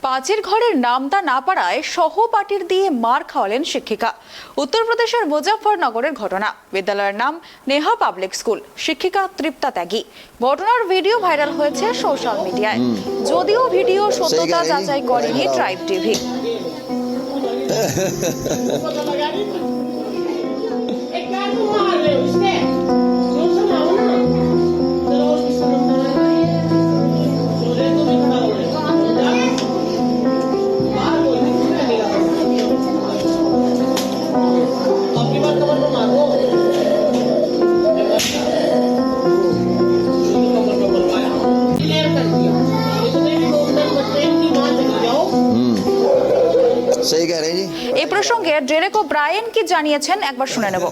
পাঁচের ঘরের নামতা না পারায় সহপাঠীর দিয়ে মার খাওয়ালেন শিক্ষিকা। উত্তরপ্রদেশের মুজফ্ফরনগরের ঘটনা। বিদ্যালয়ের নাম নেহা পাবলিক স্কুল। শিক্ষিকা তৃপ্তা ত্যাগী। ঘটনার ভিডিও ভাইরাল হয়েছে সোশ্যাল মিডিয়ায়। যদিও ভিডিও সত্যতা যাচাই করেনি ট্রাইব টিভি। सही कह रहे हैं जी। এই প্রসঙ্গে ডেরেক ওব্রায়েন কি জানিয়েছেন একবার শুনে নেব।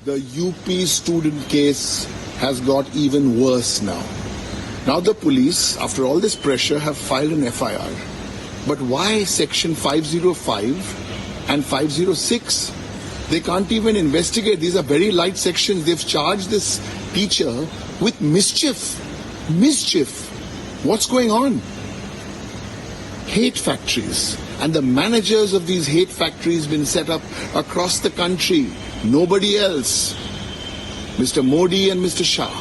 The UP student case has got even worse now. Now the police, after all this pressure, have filed an FIR. But why section 505 and 506? They can't even investigate. These are very light sections. They've charged this teacher with mischief. Mischief. What's going on? Hate factories, and the managers of these hate factories been set up across the country. Nobody else. Mr. Modi and Mr. Shah.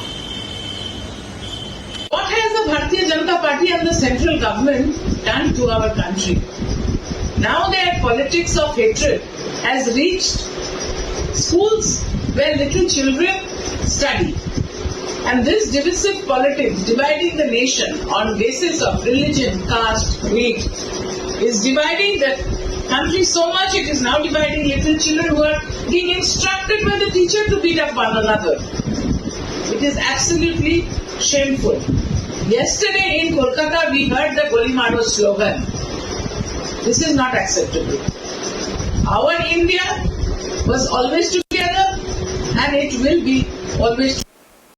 What has the Bharatiya Janata Party and the central government done to our country? Now their politics of hatred has reached schools where little children study. And this divisive politics, dividing the nation on basis of religion, caste, creed, is dividing the country so much it is now dividing little children who are being instructed by the teacher to beat up one another. It is absolutely shameful. Yesterday in Kolkata we heard the Goli Maro slogan. This is not acceptable. Our India was always together and it will be always together.